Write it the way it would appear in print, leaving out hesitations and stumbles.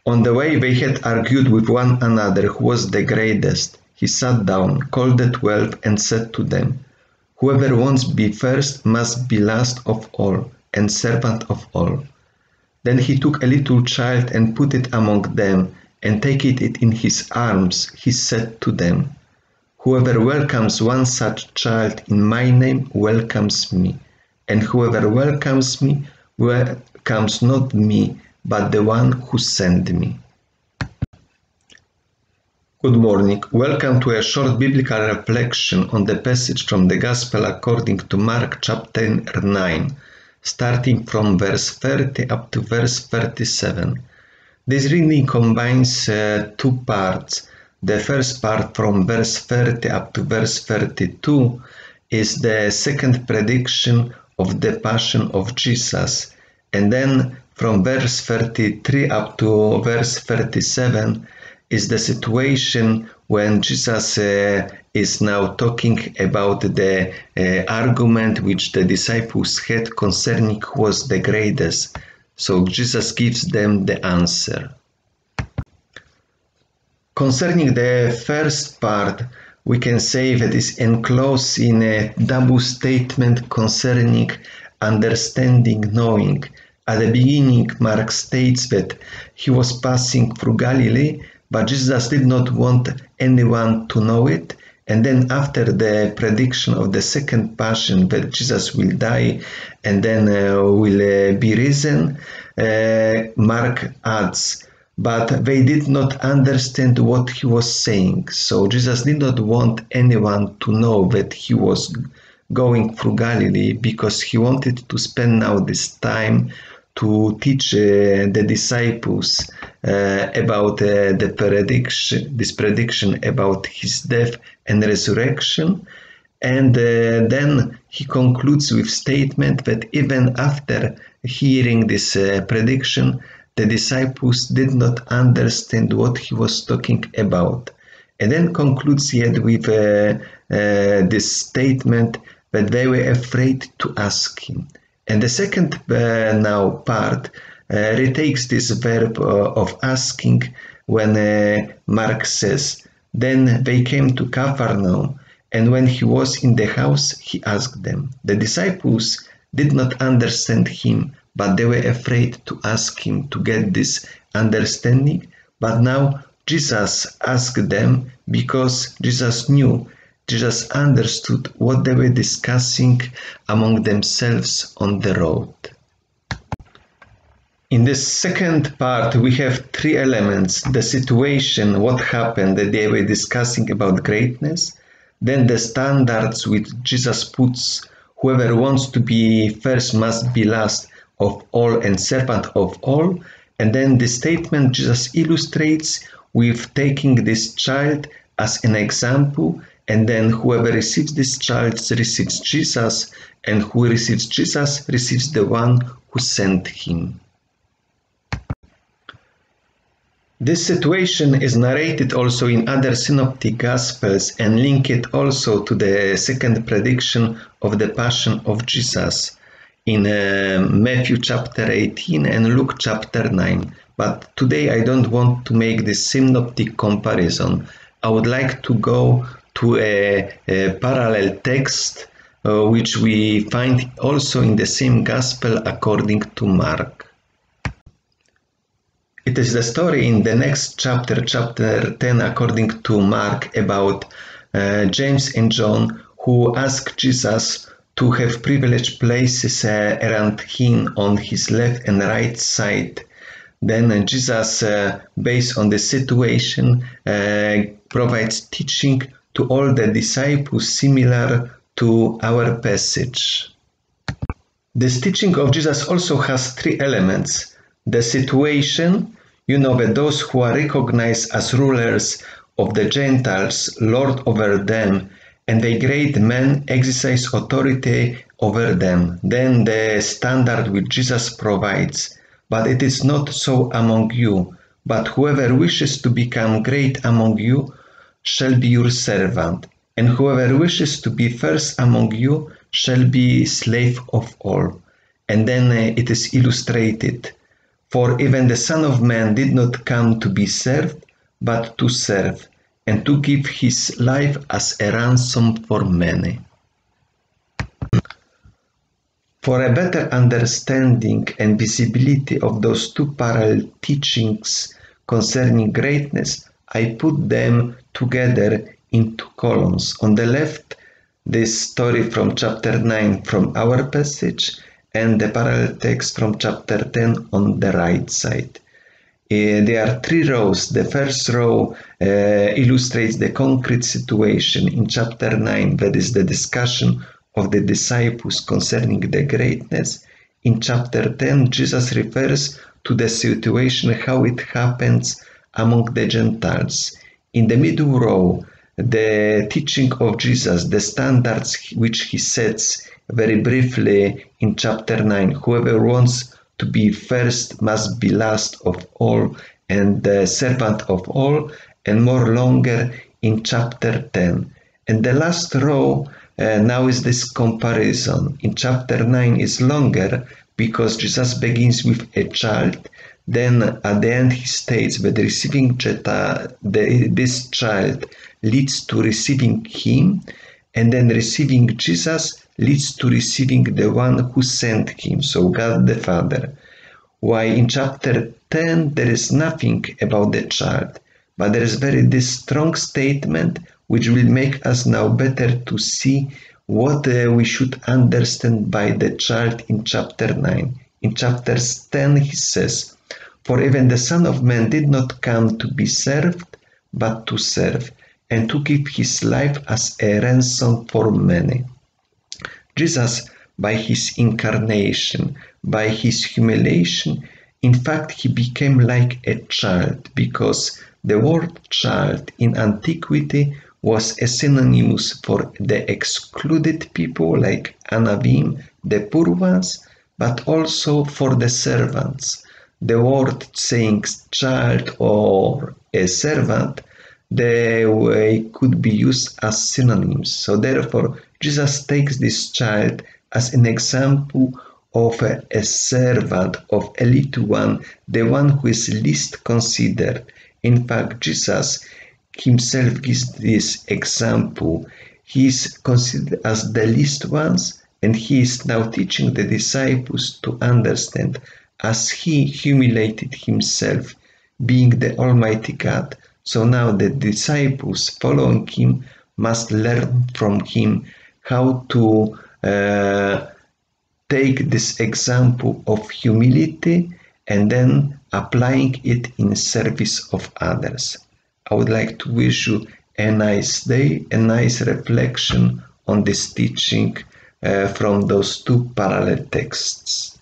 On the way they had argued with one another who was the greatest. He sat down, called the 12, and said to them, "Whoever wants to be first must be last of all, and servant of all." Then he took a little child and put it among them, and taking it in his arms, he said to them, "Whoever welcomes one such child in my name welcomes me, and whoever welcomes me welcomes not me, but the one who sent me." Good morning. Welcome to a short biblical reflection on the passage from the Gospel according to Mark chapter 9, starting from verse 30 up to verse 37. This reading combines two parts. The first part from verse 30 up to verse 32 is the second prediction of the Passion of Jesus, and then from verse 33 up to verse 37 is the situation when Jesus is now talking about the argument which the disciples had concerning who was the greatest. So Jesus gives them the answer. Concerning the first part, we can say that is enclosed in a double statement concerning understanding, knowing. At the beginning, Mark states that he was passing through Galilee, but Jesus did not want anyone to know it. And then after the prediction of the second passion, that Jesus will die and then will be risen, Mark adds, but they did not understand what he was saying. So Jesus did not want anyone to know that he was going through Galilee, because he wanted to spend now this time to teach the disciples about this prediction about his death and resurrection. And then he concludes with statement that even after hearing this prediction, the disciples did not understand what he was talking about. And then concludes yet with this statement that they were afraid to ask him. And the second now part retakes this verb of asking when Mark says, "Then they came to Capernaum, and when he was in the house, he asked them." The disciples did not understand him, but they were afraid to ask him to get this understanding. But now Jesus asked them because Jesus knew, Jesus understood what they were discussing among themselves on the road. In this second part, we have three elements: the situation, what happened, that they were discussing about greatness, then the standards which Jesus puts, whoever wants to be first must be last of all and servant of all, and then the statement Jesus illustrates with taking this child as an example, and then whoever receives this child receives Jesus, and who receives Jesus receives the one who sent him. This situation is narrated also in other synoptic gospels and linked also to the second prediction of the Passion of Jesus in Matthew chapter 18 and Luke chapter 9. But today I don't want to make this synoptic comparison. I would like to go to a parallel text which we find also in the same gospel according to Mark. It is the story in the next chapter, chapter 10, according to Mark, about James and John, who asked Jesus to have privileged places around him on his left and right side. Then Jesus, based on the situation, provides teaching to all the disciples similar to our passage. This teaching of Jesus also has three elements. The situation, you know that those who are recognized as rulers of the Gentiles lord over them, and the great men exercise authority over them. Then the standard which Jesus provides. But it is not so among you, but whoever wishes to become great among you shall be your servant, and whoever wishes to be first among you shall be slave of all. And then it is illustrated. For even the Son of Man did not come to be served, but to serve, and to give his life as a ransom for many. For a better understanding and visibility of those two parallel teachings concerning greatness, I put them together in two columns. On the left, this story from chapter 9 from our passage, and the parallel text from chapter 10 on the right side. There are three rows. The first row illustrates the concrete situation in chapter 9, that is the discussion of the disciples concerning the greatness. In chapter 10, Jesus refers to the situation, how it happens among the Gentiles. In the middle row, the teaching of Jesus, the standards which he sets very briefly in chapter 9. Whoever wants to be first must be last of all and the servant of all, and more longer in chapter 10. And the last row now is this comparison. In chapter 9 is longer because Jesus begins with a child. Then at the end he states that receiving this child leads to receiving him, and then receiving Jesus leads to receiving the one who sent him, so God the Father. Why in chapter 10 there is nothing about the child, but there is this strong statement which will make us now better to see what we should understand by the child in chapter 9. In chapter 10 he says, "For even the Son of Man did not come to be served, but to serve, and to give his life as a ransom for many." Jesus, by his incarnation, by his humiliation, in fact, he became like a child, because the word child in antiquity was a synonym for the excluded people like Anavim, the poor ones, but also for the servants. The word saying child or a servant, they could be used as synonyms. So therefore, Jesus takes this child as an example of a servant, of a little one, the one who is least considered. In fact, Jesus himself gives this example. He is considered as the least ones, and he is now teaching the disciples to understand, as he humiliated himself, being the Almighty God. So now the disciples following him must learn from him how to take this example of humility and then applying it in service of others. I would like to wish you a nice day, a nice reflection on this teaching from those two parallel texts.